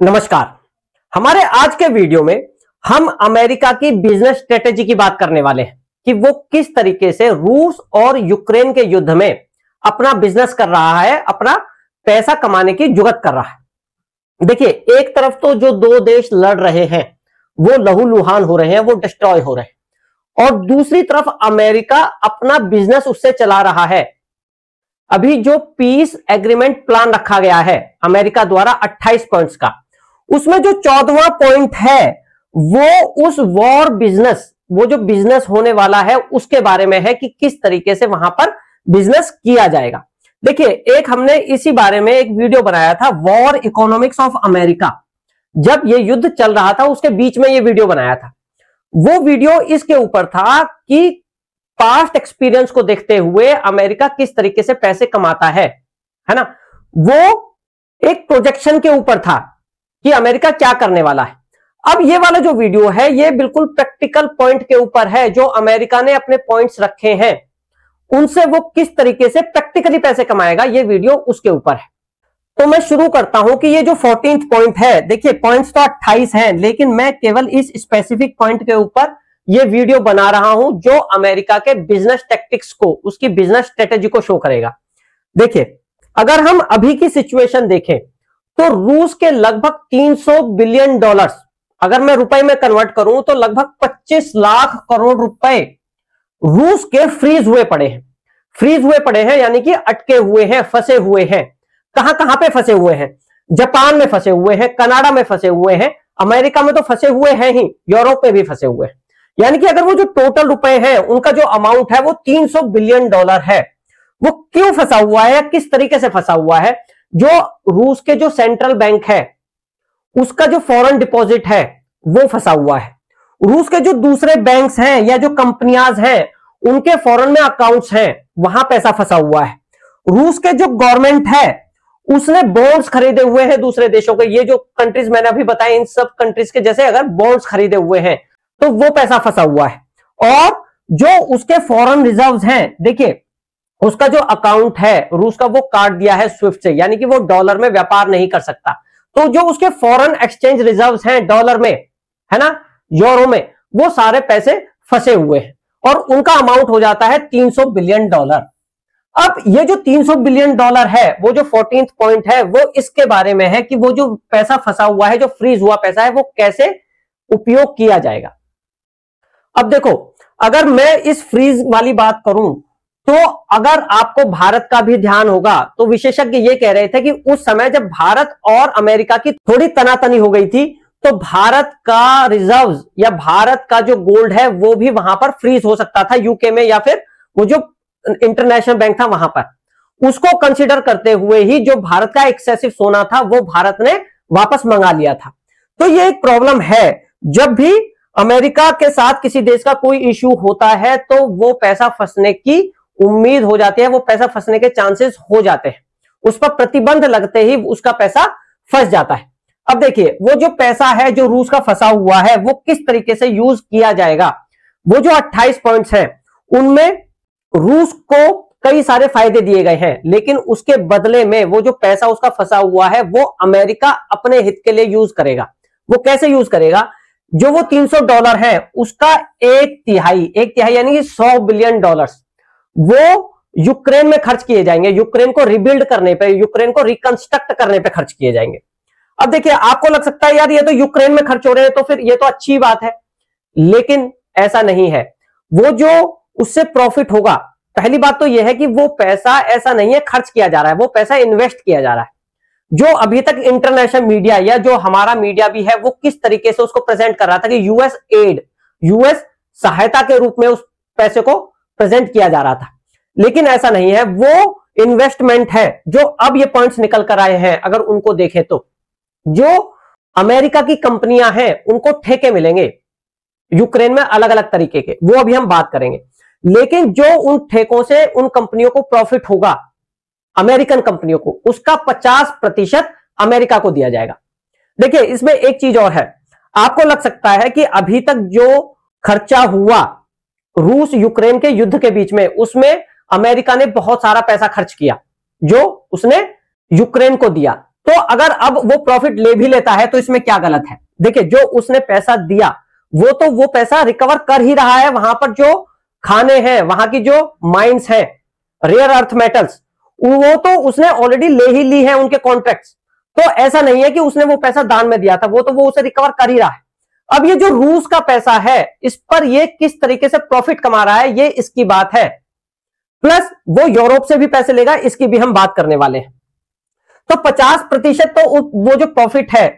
नमस्कार। हमारे आज के वीडियो में हम अमेरिका की बिजनेस स्ट्रेटेजी की बात करने वाले हैं कि वो किस तरीके से रूस और यूक्रेन के युद्ध में अपना बिजनेस कर रहा है, अपना पैसा कमाने की जुगत कर रहा है। देखिए, एक तरफ तो जो दो देश लड़ रहे हैं वो लहूलुहान हो रहे हैं, वो डिस्ट्रॉय हो रहे हैं, और दूसरी तरफ अमेरिका अपना बिजनेस उससे चला रहा है। अभी जो पीस एग्रीमेंट प्लान रखा गया है अमेरिका द्वारा 28 पॉइंट्स का, उसमें जो 14वां पॉइंट है वो उस वॉर बिजनेस, वो जो बिजनेस होने वाला है उसके बारे में है कि किस तरीके से वहां पर बिजनेस किया जाएगा। देखिए, एक हमने इसी बारे में एक वीडियो बनाया था, वॉर इकोनॉमिक्स ऑफ अमेरिका। जब ये युद्ध चल रहा था उसके बीच में ये वीडियो बनाया था। वो वीडियो इसके ऊपर था कि पास्ट एक्सपीरियंस को देखते हुए अमेरिका किस तरीके से पैसे कमाता है ना। वो एक प्रोजेक्शन के ऊपर था कि अमेरिका क्या करने वाला है। अब ये वाला जो वीडियो है ये बिल्कुल प्रैक्टिकल पॉइंट के ऊपर है। जो अमेरिका ने अपने पॉइंट्स रखे हैं उनसे वो किस तरीके से प्रैक्टिकली पैसे कमाएगा, ये वीडियो उसके ऊपर है। तो मैं शुरू करता हूं कि ये जो 14th पॉइंट है, देखिए पॉइंट्स तो 28 हैं, लेकिन मैं केवल इस स्पेसिफिक पॉइंट के ऊपर ये वीडियो बना रहा हूं जो अमेरिका के बिजनेस टैक्टिक्स को, उसकी बिजनेस स्ट्रेटेजी को शो करेगा। देखिए, अगर हम अभी की सिचुएशन देखें तो रूस के लगभग 300 बिलियन डॉलर्स, अगर मैं रुपए में कन्वर्ट करूं तो लगभग 25 लाख करोड़ रुपए रूस के फ्रीज हुए पड़े हैं। फ्रीज हुए पड़े हैं यानी कि अटके हुए हैं, फंसे हुए हैं। कहां कहां पे फंसे हुए हैं? जापान में फंसे हुए हैं, कनाडा में फंसे हुए हैं, अमेरिका में तो फंसे हुए हैं ही, यूरोप में भी फंसे हुए हैं। यानी कि अगर वो जो टोटल रुपए हैं उनका जो अमाउंट है वो 300 बिलियन डॉलर है। वो क्यों फंसा हुआ है या किस तरीके से फंसा हुआ है? जो रूस के जो सेंट्रल बैंक है उसका जो फॉरेन डिपॉजिट है वो फंसा हुआ है। रूस के जो दूसरे बैंक्स हैं या जो कंपनियां हैं उनके फॉरेन में अकाउंट्स हैं, वहां पैसा फंसा हुआ है। रूस के जो गवर्नमेंट है उसने बॉन्ड्स खरीदे हुए हैं दूसरे देशों के। ये जो कंट्रीज मैंने अभी बताए, इन सब कंट्रीज के जैसे अगर बॉन्ड्स खरीदे हुए हैं तो वो पैसा फंसा हुआ है। और जो उसके फॉरेन रिजर्व्स हैं, देखिए उसका जो अकाउंट है रूस का वो काट दिया है स्विफ्ट से, यानी कि वो डॉलर में व्यापार नहीं कर सकता। तो जो उसके फॉरेन एक्सचेंज रिजर्व्स हैं डॉलर में, है ना, यूरो में, वो सारे पैसे फंसे हुए हैं और उनका अमाउंट हो जाता है 300 बिलियन डॉलर। अब ये जो 300 बिलियन डॉलर है, वो जो 14th पॉइंट है वो इसके बारे में है कि वो जो पैसा फंसा हुआ है, जो फ्रीज हुआ पैसा है, वो कैसे उपयोग किया जाएगा। अब देखो, अगर मैं इस फ्रीज वाली बात करूं तो अगर आपको भारत का भी ध्यान होगा तो विशेषज्ञ ये कह रहे थे कि उस समय जब भारत और अमेरिका की थोड़ी तनातनी हो गई थी तो भारत का रिजर्व्स या भारत का जो गोल्ड है वो भी वहां पर फ्रीज हो सकता था यूके में, या फिर वो जो इंटरनेशनल बैंक था वहां पर। उसको कंसीडर करते हुए ही जो भारत का एक्सेसिव सोना था वो भारत ने वापस मंगा लिया था। तो ये एक प्रॉब्लम है, जब भी अमेरिका के साथ किसी देश का कोई इश्यू होता है तो वो पैसा फंसने की उम्मीद हो जाती है, वो पैसा फंसने के चांसेस हो जाते हैं, उस पर प्रतिबंध लगते ही उसका पैसा फंस जाता है। अब देखिए, वो जो पैसा है जो रूस का फंसा हुआ है वो किस तरीके से यूज किया जाएगा। वो जो 28 पॉइंट्स हैं उनमें रूस को कई सारे फायदे दिए गए हैं, लेकिन उसके बदले में वो जो पैसा उसका फंसा हुआ है वो अमेरिका अपने हित के लिए यूज करेगा। वो कैसे यूज करेगा? जो वो 300 डॉलर है उसका एक तिहाई यानी कि 100 बिलियन डॉलर्स वो यूक्रेन में खर्च किए जाएंगे, यूक्रेन को रिबिल्ड करने पे, यूक्रेन को रिकंस्ट्रक्ट करने पे खर्च किए जाएंगे। अब देखिए, आपको लग सकता है यार ये तो यूक्रेन में खर्च हो रहे हैं तो फिर ये तो अच्छी बात है, लेकिन ऐसा नहीं है। वो जो उससे प्रॉफिट होगा, पहली बात तो यह है कि वो पैसा ऐसा नहीं है खर्च किया जा रहा है, वो पैसा इन्वेस्ट किया जा रहा है। जो अभी तक इंटरनेशनल मीडिया या जो हमारा मीडिया भी है वो किस तरीके से उसको प्रेजेंट कर रहा था कि यूएस एड, यूएस सहायता के रूप में उस पैसे को प्रेजेंट किया जा रहा था, लेकिन ऐसा नहीं है। वो इन्वेस्टमेंट है। जो अब ये पॉइंट्स निकल कर आए हैं अगर उनको देखें तो जो अमेरिका की कंपनियां हैं उनको ठेके मिलेंगे यूक्रेन में अलग अलग तरीके के, वो अभी हम बात करेंगे। लेकिन जो उन ठेकों से उन कंपनियों को प्रॉफिट होगा, अमेरिकन कंपनियों को, उसका 50% अमेरिका को दिया जाएगा। देखिए, इसमें एक चीज और है, आपको लग सकता है कि अभी तक जो खर्चा हुआ रूस यूक्रेन के युद्ध के बीच में उसमें अमेरिका ने बहुत सारा पैसा खर्च किया जो उसने यूक्रेन को दिया। तो अगर अब वो प्रॉफिट ले भी लेता है तो इसमें क्या गलत है? देखिए, जो उसने पैसा दिया वो तो वो पैसा रिकवर कर ही रहा है। वहां पर जो खाने हैं, वहां की जो माइंस हैं, रेयर अर्थ मेटल्स, वो तो उसने ऑलरेडी ले ही ली है उनके कॉन्ट्रैक्ट्स। तो ऐसा नहीं है कि उसने वो पैसा दान में दिया था, वो तो वो उसे रिकवर कर ही रहा है। अब ये जो रूस का पैसा है, इस पर ये किस तरीके से प्रॉफिट कमा रहा है, ये इसकी बात है। प्लस वो यूरोप से भी पैसे लेगा, इसकी भी हम बात करने वाले हैं। तो 50% तो वो जो प्रॉफिट है,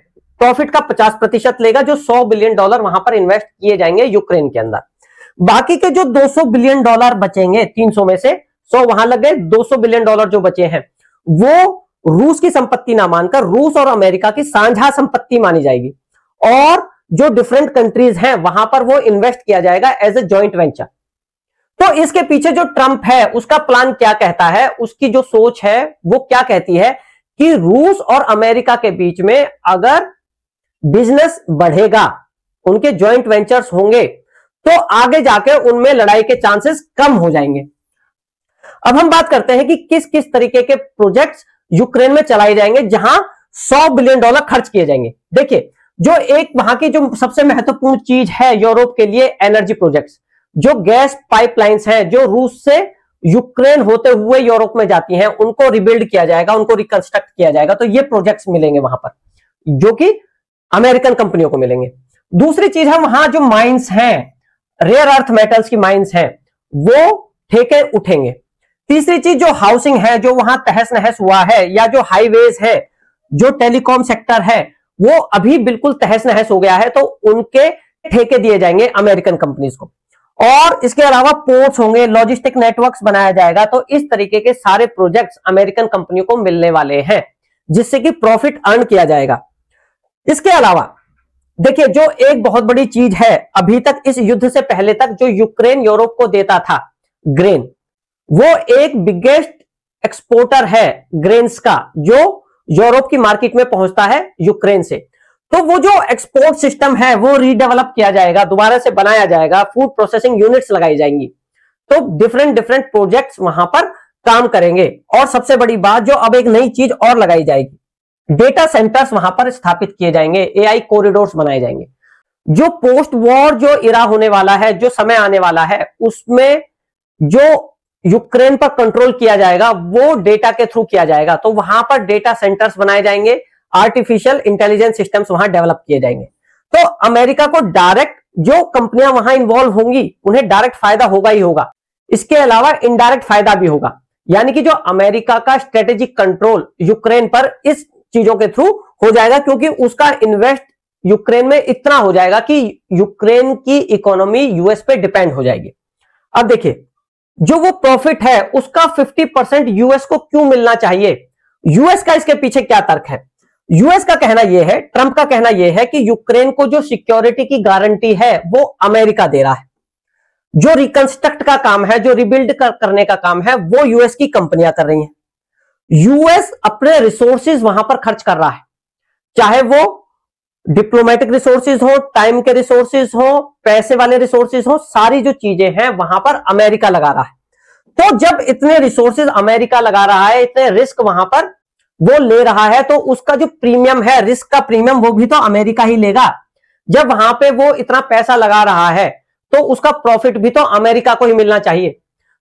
प्रॉफिट का 50% लेगा, जो $100 बिलियन वहां पर इन्वेस्ट किए जाएंगे यूक्रेन के अंदर। बाकी के जो $200 बिलियन बचेंगे, 300 में से 100 वहां लग गए, $200 बिलियन जो बचे हैं वो रूस की संपत्ति ना मानकर रूस और अमेरिका की साझा संपत्ति मानी जाएगी, और जो डिफरेंट कंट्रीज हैं वहां पर वो इन्वेस्ट किया जाएगा एज ए जॉइंट वेंचर। तो इसके पीछे जो ट्रंप है उसका प्लान क्या कहता है, उसकी जो सोच है वो क्या कहती है कि रूस और अमेरिका के बीच में अगर बिजनेस बढ़ेगा, उनके जॉइंट वेंचर्स होंगे, तो आगे जाके उनमें लड़ाई के चांसेस कम हो जाएंगे। अब हम बात करते हैं कि किस किस तरीके के प्रोजेक्ट्स यूक्रेन में चलाए जाएंगे जहां $100 बिलियन खर्च किए जाएंगे। देखिए, जो एक वहां की जो सबसे महत्वपूर्ण चीज है यूरोप के लिए, एनर्जी प्रोजेक्ट्स, जो गैस पाइपलाइंस हैं जो रूस से यूक्रेन होते हुए यूरोप में जाती हैं, उनको रिबिल्ड किया जाएगा, उनको रिकंस्ट्रक्ट किया जाएगा। तो ये प्रोजेक्ट्स मिलेंगे वहां पर, जो कि अमेरिकन कंपनियों को मिलेंगे। दूसरी चीज है, वहां जो माइंस हैं, रेयर अर्थ मेटल्स की माइंस हैं, वो ठेके उठेंगे। तीसरी चीज जो हाउसिंग है, जो वहां तहस नहस हुआ है, या जो हाईवेज है, जो टेलीकॉम सेक्टर है, वो अभी बिल्कुल तहस नहस हो गया है, तो उनके ठेके दिए जाएंगे अमेरिकन कंपनीज को। और इसके अलावा पोर्ट्स होंगे, लॉजिस्टिक नेटवर्क्स बनाया जाएगा। तो इस तरीके के सारे प्रोजेक्ट्स अमेरिकन कंपनियों को मिलने वाले हैं, जिससे कि प्रॉफिट अर्न किया जाएगा। इसके अलावा देखिए, जो एक बहुत बड़ी चीज है, अभी तक इस युद्ध से पहले तक जो यूक्रेन यूरोप को देता था ग्रेन, वो एक बिगेस्ट एक्सपोर्टर है ग्रेन्स का, जो यूरोप की मार्केट में पहुंचता है यूक्रेन से। तो वो जो एक्सपोर्ट सिस्टम है वो रीडेवलप किया जाएगा, दोबारा से बनाया जाएगा, फूड प्रोसेसिंग यूनिट्स लगाई जाएंगी। तो डिफरेंट डिफरेंट प्रोजेक्ट्स वहां पर काम करेंगे। और सबसे बड़ी बात, जो अब एक नई चीज और लगाई जाएगी, डेटा सेंटर्स वहां पर स्थापित किए जाएंगे, एआई कॉरिडोर्स बनाए जाएंगे। जो पोस्ट वॉर जो इरा होने वाला है, जो समय आने वाला है, उसमें जो यूक्रेन पर कंट्रोल किया जाएगा वो डेटा के थ्रू किया जाएगा। तो वहां पर डेटा सेंटर्स बनाए जाएंगे, आर्टिफिशियल इंटेलिजेंस सिस्टम्स वहां डेवलप किए जाएंगे। तो अमेरिका को डायरेक्ट, जो कंपनियां वहां इन्वॉल्व होंगी उन्हें डायरेक्ट फायदा होगा ही होगा, इसके अलावा इनडायरेक्ट फायदा भी होगा। यानी कि जो अमेरिका का स्ट्रेटेजिक कंट्रोल यूक्रेन पर इस चीजों के थ्रू हो जाएगा, क्योंकि उसका इन्वेस्ट यूक्रेन में इतना हो जाएगा कि यूक्रेन की इकोनॉमी यूएस पे डिपेंड हो जाएगी। अब देखिए, जो वो प्रॉफिट है उसका 50% यूएस को क्यों मिलना चाहिए? यूएस का इसके पीछे क्या तर्क है? यूएस का कहना यह है, ट्रंप का कहना यह है कि यूक्रेन को जो सिक्योरिटी की गारंटी है वो अमेरिका दे रहा है। जो रिकंस्ट्रक्ट का काम है, जो रिबिल्ड करने का काम है, वो यूएस की कंपनियां कर रही हैं। यूएस अपने रिसोर्सेज वहां पर खर्च कर रहा है, चाहे वो डिप्लोमेटिक रिसोर्सेज हो, टाइम के रिसोर्सेज हो, पैसे वाले रिसोर्सेज हो, सारी जो चीजें हैं वहां पर अमेरिका लगा रहा है। तो जब इतने रिसोर्सेज अमेरिका लगा रहा है, इतने रिस्क वहां पर वो ले रहा है, तो उसका जो प्रीमियम है, रिस्क का प्रीमियम, वो भी तो अमेरिका ही लेगा। जब वहां पे वो इतना पैसा लगा रहा है तो उसका प्रॉफिट भी तो अमेरिका को ही मिलना चाहिए।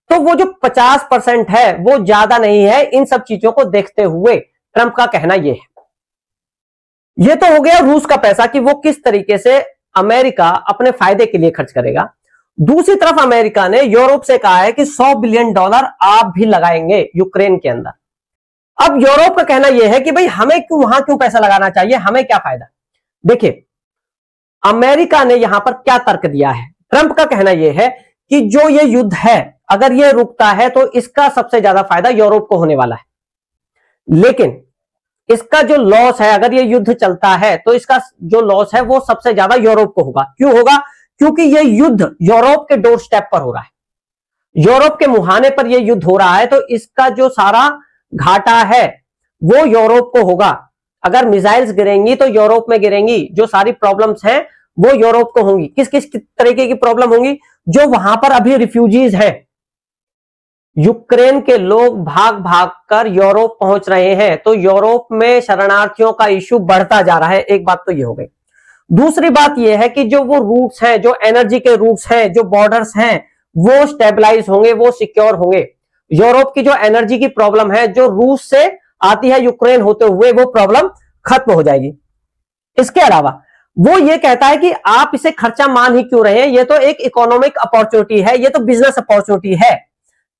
तो वो जो 50% है वो ज्यादा नहीं है, इन सब चीजों को देखते हुए ट्रंप का कहना यह है। ये तो हो गया रूस का पैसा कि वो किस तरीके से अमेरिका अपने फायदे के लिए खर्च करेगा। दूसरी तरफ अमेरिका ने यूरोप से कहा है कि $100 बिलियन आप भी लगाएंगे यूक्रेन के अंदर। अब यूरोप का कहना यह है कि भाई हमें वहां क्यों पैसा लगाना चाहिए, हमें क्या फायदा? देखिए, अमेरिका ने यहां पर क्या तर्क दिया है। ट्रंप का कहना यह है कि जो ये युद्ध है, अगर ये रुकता है तो इसका सबसे ज्यादा फायदा यूरोप को होने वाला है, लेकिन इसका जो लॉस है, अगर ये युद्ध चलता है तो इसका जो लॉस है वो सबसे ज्यादा यूरोप को होगा। क्यों होगा? क्योंकि ये युद्ध यूरोप के डोर स्टेप पर हो रहा है, यूरोप के मुहाने पर ये युद्ध हो रहा है, तो इसका जो सारा घाटा है वो यूरोप को होगा। अगर मिसाइल्स गिरेंगी तो यूरोप में गिरेंगी, जो सारी प्रॉब्लम्स हैं वो यूरोप को होंगी। किस किस तरीके की प्रॉब्लम होंगी? जो वहां पर अभी रिफ्यूजीज हैं, यूक्रेन के लोग भाग भाग कर यूरोप पहुंच रहे हैं, तो यूरोप में शरणार्थियों का इश्यू बढ़ता जा रहा है। एक बात तो ये हो गई। दूसरी बात ये है कि जो वो रूट्स हैं, जो एनर्जी के रूट्स हैं, जो बॉर्डर्स हैं, वो स्टेबलाइज होंगे, वो सिक्योर होंगे। यूरोप की जो एनर्जी की प्रॉब्लम है, जो रूस से आती है यूक्रेन होते हुए, वो प्रॉब्लम खत्म हो जाएगी। इसके अलावा वो ये कहता है कि आप इसे खर्चा मान ही क्यों रहे हैं, ये तो एक इकोनॉमिक अपॉर्चुनिटी है, ये तो बिजनेस अपॉर्चुनिटी है।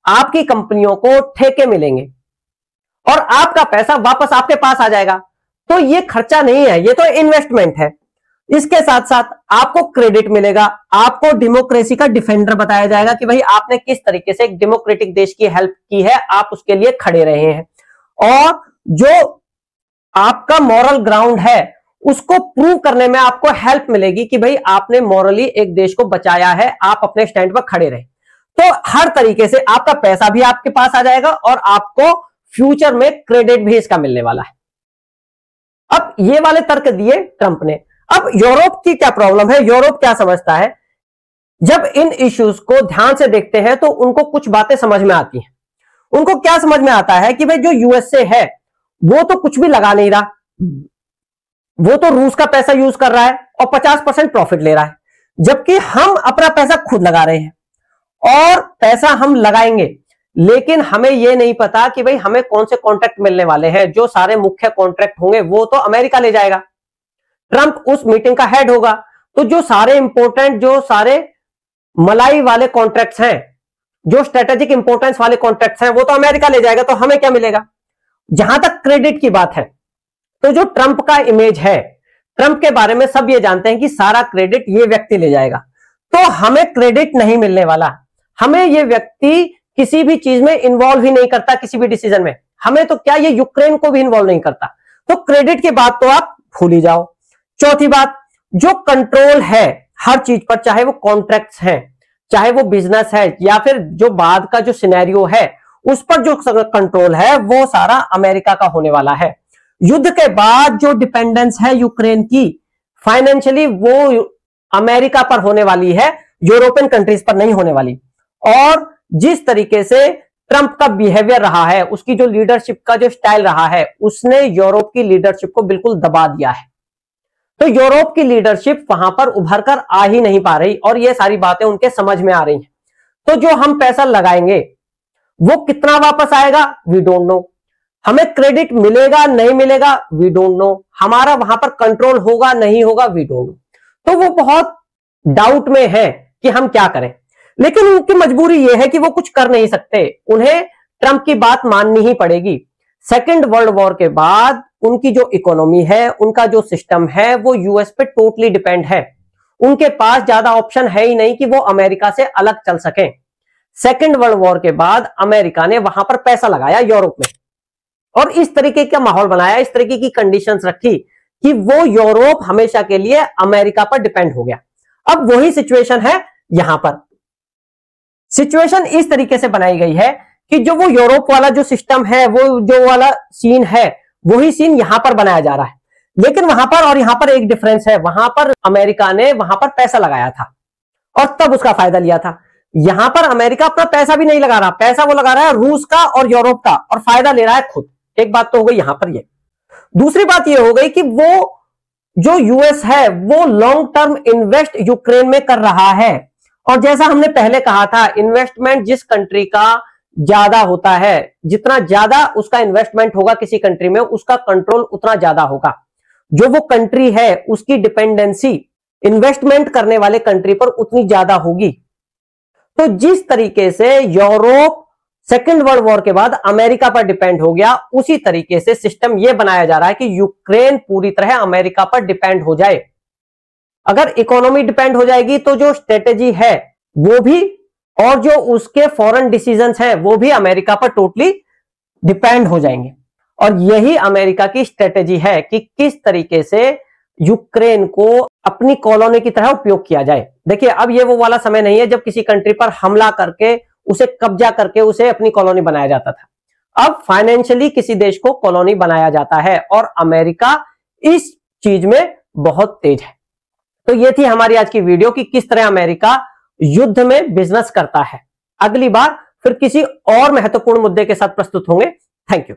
आपकी कंपनियों को ठेके मिलेंगे और आपका पैसा वापस आपके पास आ जाएगा। तो ये खर्चा नहीं है, ये तो इन्वेस्टमेंट है। इसके साथ साथ आपको क्रेडिट मिलेगा, आपको डेमोक्रेसी का डिफेंडर बताया जाएगा कि भाई आपने किस तरीके से एक डेमोक्रेटिक देश की हेल्प की है, आप उसके लिए खड़े रहे हैं। और जो आपका मॉरल ग्राउंड है उसको प्रूव करने में आपको हेल्प मिलेगी कि भाई आपने मॉरली एक देश को बचाया है, आप अपने स्टैंड पर खड़े रहे। तो हर तरीके से आपका पैसा भी आपके पास आ जाएगा और आपको फ्यूचर में क्रेडिट भी इसका मिलने वाला है। अब ये वाले तर्क दिए ट्रंप ने। अब यूरोप की क्या प्रॉब्लम है, यूरोप क्या समझता है? जब इन इश्यूज को ध्यान से देखते हैं तो उनको कुछ बातें समझ में आती हैं। उनको क्या समझ में आता है कि भाई जो यूएसए है वो तो कुछ भी लगा नहीं रहा, वो तो रूस का पैसा यूज कर रहा है और 50% प्रॉफिट ले रहा है, जबकि हम अपना पैसा खुद लगा रहे हैं। और पैसा हम लगाएंगे, लेकिन हमें यह नहीं पता कि भाई हमें कौन से कॉन्ट्रैक्ट मिलने वाले हैं। जो सारे मुख्य कॉन्ट्रैक्ट होंगे वो तो अमेरिका ले जाएगा, ट्रंप उस मीटिंग का हेड होगा। तो जो सारे इंपॉर्टेंट, जो सारे मलाई वाले कॉन्ट्रैक्ट्स हैं, जो स्ट्रेटेजिक इंपॉर्टेंस वाले कॉन्ट्रैक्ट्स हैं, वो तो अमेरिका ले जाएगा। तो हमें क्या मिलेगा? जहां तक क्रेडिट की बात है, तो जो ट्रंप का इमेज है, ट्रंप के बारे में सब ये जानते हैं कि सारा क्रेडिट ये व्यक्ति ले जाएगा। तो हमें क्रेडिट नहीं मिलने वाला। हमें ये व्यक्ति किसी भी चीज में इन्वॉल्व ही नहीं करता, किसी भी डिसीजन में। हमें तो क्या, ये यूक्रेन को भी इन्वॉल्व नहीं करता। तो क्रेडिट की बात तो आप भूल ही जाओ। चौथी बात, जो कंट्रोल है हर चीज पर, चाहे वो कॉन्ट्रैक्ट्स हैं, चाहे वो बिजनेस है, या फिर जो बाद का जो सिनेरियो है उस पर जो कंट्रोल है, वो सारा अमेरिका का होने वाला है। युद्ध के बाद जो डिपेंडेंस है यूक्रेन की फाइनेंशियली, वो अमेरिका पर होने वाली है, यूरोपियन कंट्रीज पर नहीं होने वाली। और जिस तरीके से ट्रंप का बिहेवियर रहा है, उसकी जो लीडरशिप का जो स्टाइल रहा है, उसने यूरोप की लीडरशिप को बिल्कुल दबा दिया है। तो यूरोप की लीडरशिप वहां पर उभर कर आ ही नहीं पा रही और ये सारी बातें उनके समझ में आ रही हैं। तो जो हम पैसा लगाएंगे वो कितना वापस आएगा, वी डोंट नो। हमें क्रेडिट मिलेगा नहीं मिलेगा, वी डोंट नो। हमारा वहां पर कंट्रोल होगा नहीं होगा, वी डोंट नो। तो वो बहुत डाउट में है कि हम क्या करें। लेकिन उनकी मजबूरी यह है कि वो कुछ कर नहीं सकते, उन्हें ट्रंप की बात माननी ही पड़ेगी। सेकेंड वर्ल्ड वॉर के बाद उनकी जो इकोनॉमी है, उनका जो सिस्टम है, वो यूएस पे टोटली डिपेंड है। उनके पास ज्यादा ऑप्शन है ही नहीं कि वो अमेरिका से अलग चल सकें। सेकेंड वर्ल्ड वॉर के बाद अमेरिका ने वहां पर पैसा लगाया यूरोप में, और इस तरीके का माहौल बनाया, इस तरीके की कंडीशंस रखी कि वो यूरोप हमेशा के लिए अमेरिका पर डिपेंड हो गया। अब वही सिचुएशन है यहां पर। सिचुएशन इस तरीके से बनाई गई है कि जो वो यूरोप वाला जो सिस्टम है, वो जो वाला सीन है, वही सीन यहां पर बनाया जा रहा है। लेकिन वहां पर और यहां पर एक डिफरेंस है। वहां पर अमेरिका ने वहां पर पैसा लगाया था और तब उसका फायदा लिया था। यहां पर अमेरिका अपना पैसा भी नहीं लगा रहा, पैसा वो लगा रहा है रूस का और यूरोप का, और फायदा ले रहा है खुद। एक बात तो हो गई यहां पर ये। दूसरी बात ये हो गई कि वो जो यूएस है वो लॉन्ग टर्म इन्वेस्ट यूक्रेन में कर रहा है। और जैसा हमने पहले कहा था, इन्वेस्टमेंट जिस कंट्री का ज्यादा होता है, जितना ज्यादा उसका इन्वेस्टमेंट होगा किसी कंट्री में, उसका कंट्रोल उतना ज्यादा होगा। जो वो कंट्री है उसकी डिपेंडेंसी इन्वेस्टमेंट करने वाले कंट्री पर उतनी ज्यादा होगी। तो जिस तरीके से यूरोप सेकेंड वर्ल्ड वॉर के बाद अमेरिका पर डिपेंड हो गया, उसी तरीके से सिस्टम यह बनाया जा रहा है कि यूक्रेन पूरी तरह अमेरिका पर डिपेंड हो जाए। अगर इकोनॉमी डिपेंड हो जाएगी तो जो स्ट्रेटेजी है वो भी, और जो उसके फॉरेन डिसीजंस हैं वो भी अमेरिका पर टोटली डिपेंड हो जाएंगे। और यही अमेरिका की स्ट्रेटेजी है कि किस तरीके से यूक्रेन को अपनी कॉलोनी की तरह उपयोग किया जाए। देखिए, अब ये वो वाला समय नहीं है जब किसी कंट्री पर हमला करके उसे कब्जा करके उसे अपनी कॉलोनी बनाया जाता था। अब फाइनेंशियली किसी देश को कॉलोनी बनाया जाता है और अमेरिका इस चीज में बहुत तेज है। तो ये थी हमारी आज की वीडियो कि किस तरह अमेरिका युद्ध में बिजनेस करता है। अगली बार फिर किसी और महत्वपूर्ण मुद्दे के साथ प्रस्तुत होंगे। Thank you.